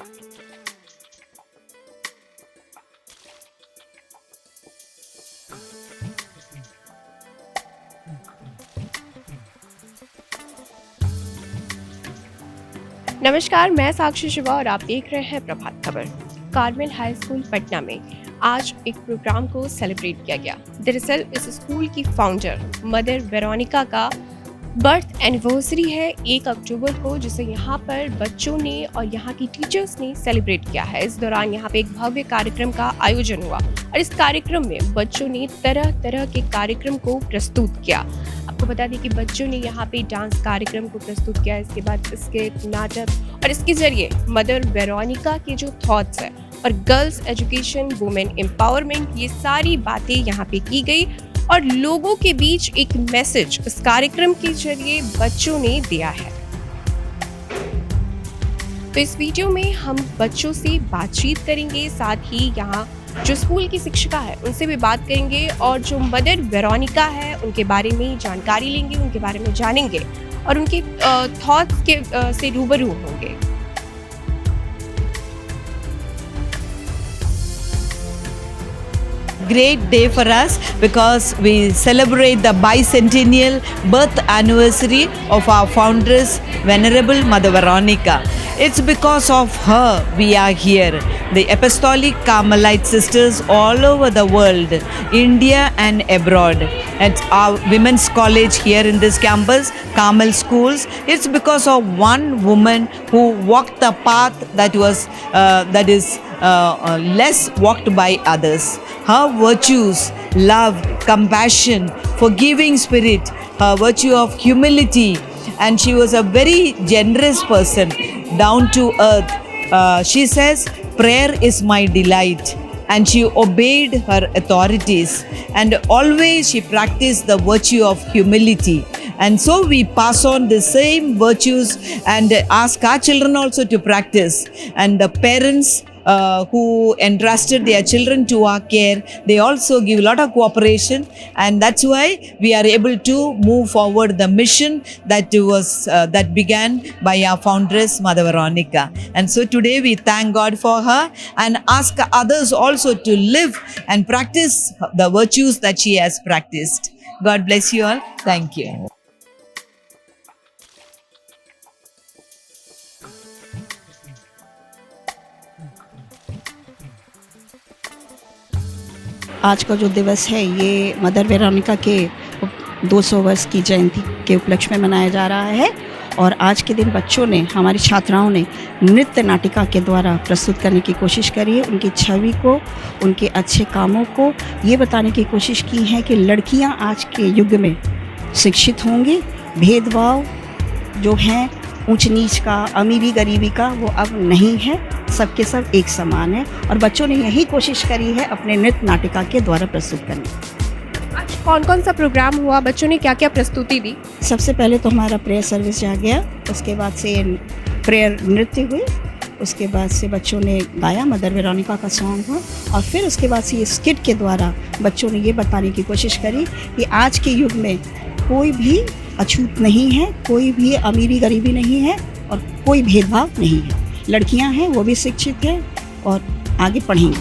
नमस्कार, मैं साक्षी शिवा और आप देख रहे हैं Prabhat Khabar. Carmel high school Patna में आज एक प्रोग्राम को सेलिब्रेट किया गया। दरअसल इस स्कूल की फाउंडर मदर वेरोनिका का बर्थ एनिवर्सरी है 1 अक्टूबर को, जिसे यहाँ पर बच्चों ने और यहाँ की टीचर्स ने सेलिब्रेट किया है। इस दौरान यहाँ पे एक भव्य कार्यक्रम का आयोजन हुआ और इस कार्यक्रम में बच्चों ने तरह तरह के कार्यक्रम को प्रस्तुत किया। आपको बता दें कि बच्चों ने यहाँ पे डांस कार्यक्रम को प्रस्तुत किया, इसके बाद इसके नाटक और इसके जरिए मदर वेरोनिका के जो थॉट्स है और गर्ल्स एजुकेशन, वुमेन एम्पावरमेंट, ये सारी बातें यहाँ पे की गई और लोगों के बीच एक मैसेज इस कार्यक्रम के जरिए बच्चों ने दिया है। तो इस वीडियो में हम बच्चों से बातचीत करेंगे, साथ ही यहाँ जो स्कूल की शिक्षिका है उनसे भी बात करेंगे और जो मदर वेरोनिका है उनके बारे में जानकारी लेंगे, उनके बारे में जानेंगे और उनके थॉट्स के से रूबरू होंगे। Great day for us because we celebrate the bicentennial birth anniversary of our foundress, Venerable Mother Veronica. It's because of her we are here. The Apostolic Carmelite sisters all over the world, India and abroad. At our women's college here in this campus, Carmel Schools, it's because of one woman who walked the path that is less walked by others. Her virtues, love, compassion, forgiving spirit, her virtue of humility, and she was a very generous person, down to earth. She says, prayer is my delight, and she obeyed her authorities, and always she practiced the virtue of humility. And so we pass on the same virtues and ask our children also to practice. And the parents who entrusted their children to our care, they also give a lot of cooperation, and that's why we are able to move forward the mission that began by our foundress Mother Veronica. And so today we thank God for her and ask others also to live and practice the virtues that she has practiced. God bless you all. Thank you. आज का जो दिवस है ये mother Veronica के 200 वर्ष की जयंती के उपलक्ष्य में मनाया जा रहा है और आज के दिन बच्चों ने, हमारी छात्राओं ने नृत्य नाटिका के द्वारा प्रस्तुत करने की कोशिश करी है। उनकी छवि को, उनके अच्छे कामों को ये बताने की कोशिश की है कि लड़कियां आज के युग में शिक्षित होंगी, भेदभाव जो हैं ऊंच नीच का, अमीरी गरीबी का, वो अब नहीं है, सबके सब एक समान है और बच्चों ने यही कोशिश करी है अपने नृत्य नाटिका के द्वारा प्रस्तुत करने। आज कौन कौन सा प्रोग्राम हुआ, बच्चों ने क्या क्या प्रस्तुति दी? सबसे पहले तो हमारा प्रेयर सर्विस जा गया, उसके बाद से प्रेयर नृत्य हुई, उसके बाद से बच्चों ने गाया, मदर वेरोनिका का सॉन्ग हुआ और फिर उसके बाद से ये स्किट के द्वारा बच्चों ने ये बताने की कोशिश करी कि आज के युग में कोई भी अछूत नहीं है, कोई भी अमीरी गरीबी नहीं है और कोई भेदभाव नहीं है। लड़कियां हैं वो भी शिक्षित हैं और आगे पढ़ेंगी।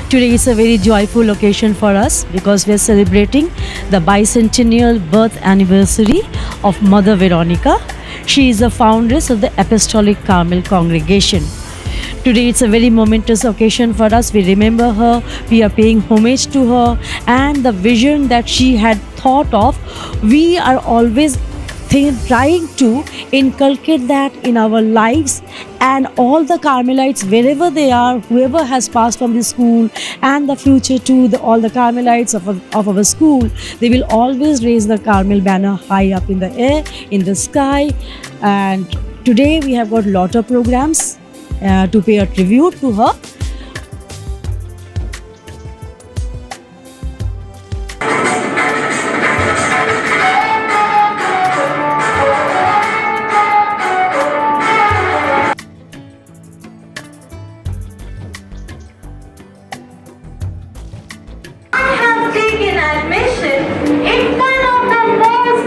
Today is a very joyful occasion for us because we are celebrating the bicentennial birth anniversary of Mother Veronica. She is the foundress of the Apostolic Carmel congregation. Today it's a very momentous occasion for us. We remember her, we are paying homage to her, and the vision that she had thought of, we are always trying to inculcate that in our lives, and all the Carmelites, wherever they are, whoever has passed from the school and the future too, all the Carmelites of our school, they will always raise the Carmel banner high up in the air, in the sky. And today we have got a lot of programs to pay a tribute to her. I have taken admission in one of the most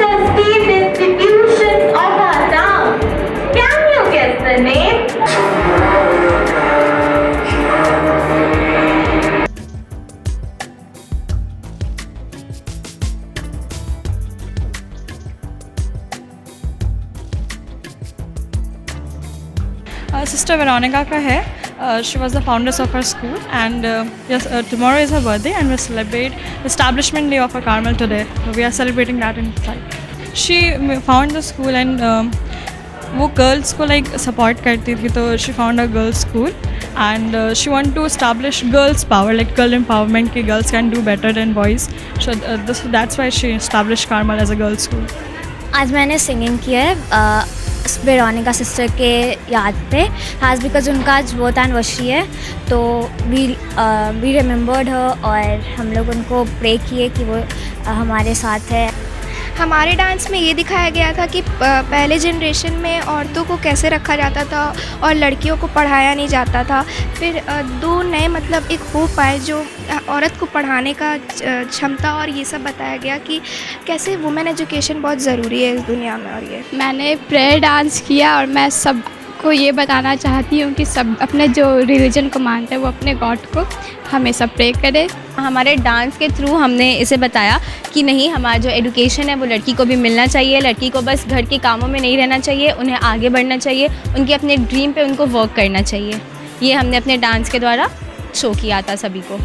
sister Veronica का है. She was the founders of our school, and yes, tomorrow is her birthday, and we celebrate establishment day of our Carmel today. So we are celebrating that inside. She found the school, and वो girls को like support करती थी, तो she found a girls school and she want to establish girls power, like girl empowerment की girls can do better than boys. So that's why she establish Carmel as a girls school. आज मैंने singing की है Veronica sister के याद पे, आज because उनका आज बहुत एनिवर्सरी है, तो वी रिमेंबर्ड हर और हम लोग उनको प्रे किए कि वो हमारे साथ है. हमारे डांस में ये दिखाया गया था कि पहले जनरेशन में औरतों को कैसे रखा जाता था और लड़कियों को पढ़ाया नहीं जाता था. फिर दो नए मतलब एक होप आए जो औरत को पढ़ाने का क्षमता, और ये सब बताया गया कि कैसे वुमेन एजुकेशन बहुत ज़रूरी है इस दुनिया में. और ये मैंने प्रेयर डांस किया और मैं सबको ये बताना चाहती हूँ कि सब अपने जो रिलीजन को मानते हैं वो अपने गॉड को हमेशा प्रे करें. हमारे डांस के थ्रू हमने इसे बताया कि नहीं, हमारा जो एजुकेशन है वो लड़की को भी मिलना चाहिए. लड़की को बस घर के कामों में नहीं रहना चाहिए, उन्हें आगे बढ़ना चाहिए, उनके अपने ड्रीम पे उनको वर्क करना चाहिए. ये हमने अपने डांस के द्वारा शो किया था सभी को.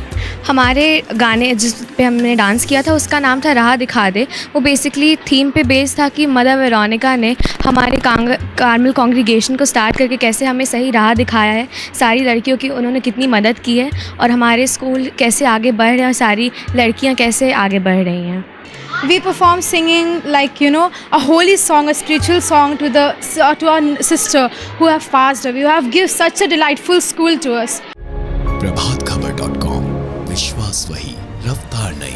हमारे गाने जिस पे हमने डांस किया था उसका नाम था राह दिखा दे. वो बेसिकली थीम पे बेस्ड था कि मदर वेरोनिका ने हमारे कार्मल कॉन्ग्रीगेशन को स्टार्ट करके कैसे हमें सही राह दिखाया है, सारी लड़कियों की उन्होंने कितनी मदद की है, और हमारे स्कूल कैसे आगे बढ़ रहे हैं और सारी लड़कियां कैसे आगे बढ़ रही हैं. We perform singing like a holy song, a spiritual song to our sister who have passed away, who have given such a delightful school to us. प्रभात खबर.com, विश्वास वही, रफ्तार नहीं.